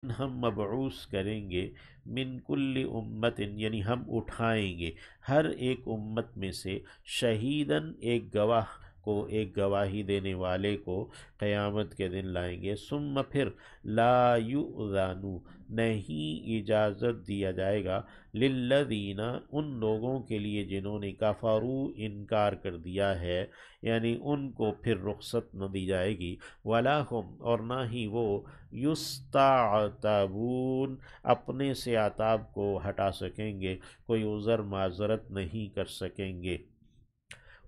ہم مبعوث کریں گے من کل امت، یعنی ہم اٹھائیں گے ہر ایک امت میں سے شہیدن، ایک گواہ کو، ایک گواہی دینے والے کو قیامت کے دن لائیں گے، ثم پھر لا یؤذن، نہیں اجازت دیا جائے گا، للذین، ان لوگوں کے لیے جنہوں نے کفروا، انکار کر دیا ہے، یعنی ان کو پھر رخصت نہ دی جائے گی، ولا ہم، اور نہ ہی وہ، یستعتبون، اپنے سے عتاب کو ہٹا سکیں گے، کوئی عذر معذرت نہیں کر سکیں گے۔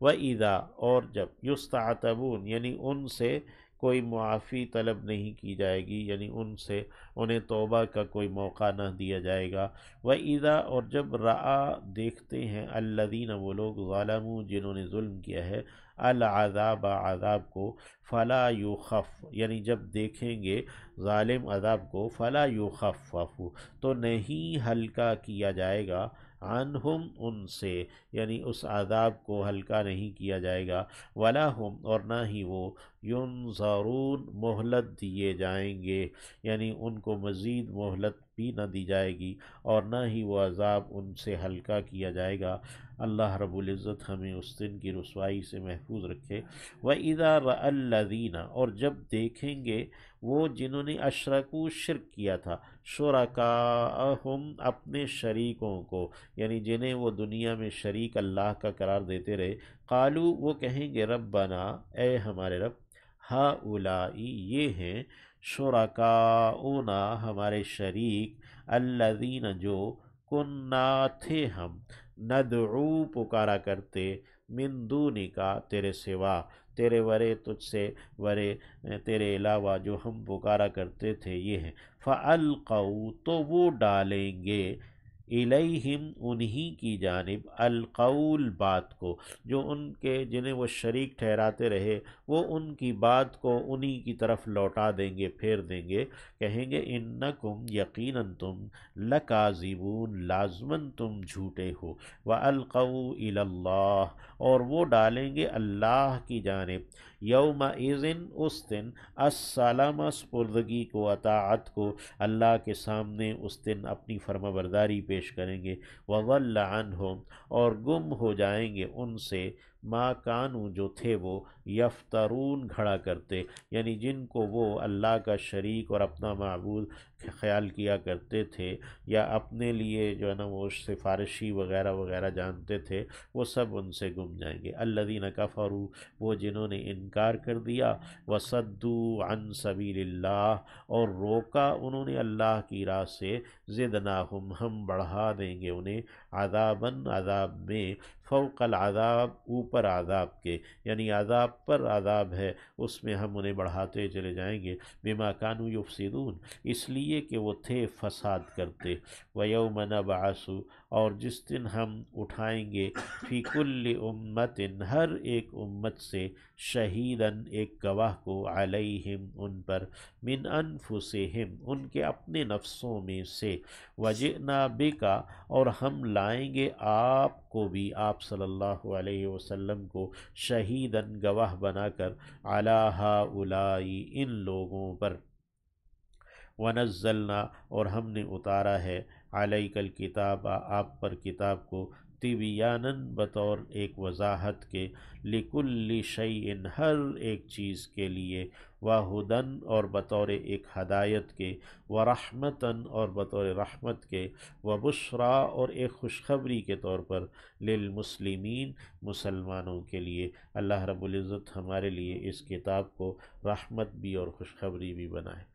وَإِذَا، اور جب، یستعتبون یعنی ان سے کوئی معافی طلب نہیں کی جائے گی، یعنی ان سے انہیں توبہ کا کوئی موقع نہ دیا جائے گا۔ وَإِذَا، اور جب رعا، دیکھتے ہیں، الذین، وہ لوگ، ظلموا، جنہوں نے ظلم کیا ہے، العذاب، عذاب کو، فلا یخف، یعنی جب دیکھیں گے ظالم عذاب کو، فلا یخفف، تو نہیں ہلکا کیا جائے گا، عنہم، ان سے، یعنی اس عذاب کو ہلکا نہیں کیا جائے گا، ولا ہم، اور نہ ہی وہ، ینظرون، مہلت دیے جائیں گے، یعنی ان کو مزید مہلت بھی نہ دی جائے گی، اور نہ ہی وہ عذاب ان سے ہلکا کیا جائے گا۔ اللہ رب العزت ہمیں اس دن کی رسوائی سے محفوظ رکھے۔ وَإِذَا رَأَى الَّذِينَ، اور جب دیکھیں گے وہ جنہوں نے اشرکوا، شرک کیا تھا، شرکاءہم، اپنے شریکوں کو، یعنی جنہیں وہ دنیا میں شریک اللہ کا قرار دیتے رہے، قالو، وہ کہیں گے، ربنا، اے ہمارے رب، ہؤلائی، یہ ہیں، شرکاؤنا، ہمارے شریک، الذین، جو، کننا، تھے ہم، ندعو، پکارا کرتے، من دونکا، تیرے سوا، تیرے ورے، تجھ سے ورے، تیرے علاوہ جو ہم پکارا کرتے تھے، یہ ہیں، فَأَلْقَوْا، تو وہ ڈالیں گے، الیہم، انہی کی جانب، القول، بات کو، جو ان کے، جنہیں وہ شریک ٹھہراتے رہے، وہ ان کی بات کو انہی کی طرف لوٹا دیں گے، پھیر دیں گے، کہیں گے، انکم، یقیناً تم، لکاذبون، لازماً تم جھوٹے ہو، والقوا الی اللہ، اور وہ ڈالیں گے اللہ کی جانب، یومئذ، اس دن، السلام، سپردگی کو، اطاعت کو، اللہ کے سامنے اس دن اپنی فرما برداری پیش کریں گے، وضل عنہم، اور گم ہو جائیں گے ان سے، ما کانوا، جو تھے وہ، یفترون، گھڑا کرتے، یعنی جن کو وہ اللہ کا شریک اور اپنا معبود خیال کیا کرتے تھے، یا اپنے لیے جو ہے نا وہ سفارشی وغیرہ وغیرہ جانتے تھے، وہ سب ان سے گم جائیں گے۔ الذین کفروا، وہ جنہوں نے انکار کر دیا، وصدوا عن سبیل اللہ، اور روکا انہوں نے اللہ کی راہ سے، زدناہم، ہم بڑھا دیں گے انہیں، عذاباً، عذاب میں، فوق العذاب، اوپر عذاب کے، یعنی عذاب پر عذاب ہے، اس میں ہم انہیں بڑھاتے چلے جائیں گے، بما کانوا یفسدون، اس لیے کہ وہ تھے فساد کرتے، ویوم نبعث، اور جس دن ہم اٹھائیں گے، فی کل امت، ہر ایک امت سے، شہیداً، ایک گواہ کو، علیہم، ان پر، من انفسہم، ان کے اپنے نفسوں میں سے، وجئنا بکا، اور ہم لائیں گے آپ کو بھی، آپ صلی اللہ علیہ وسلم کو، شہیداً، گواہ بنا کر، علی ہؤلاء، ان لوگوں پر، ونزلنا، اور ہم نے اتارا ہے، علیک الکتاب، آپ پر کتاب کو، طبیاناً، بطور ایک وضاحت کے، لکل شیء، ہر ایک چیز کے لیے، وہدن، اور بطور ایک ہدایت کے، ورحمتاً، اور بطور رحمت کے، وبشریٰ، اور ایک خوشخبری کے طور پر، للمسلمین، مسلمانوں کے لیے۔ اللہ رب العزت ہمارے لیے اس کتاب کو رحمت بھی اور خوشخبری بھی بنائے۔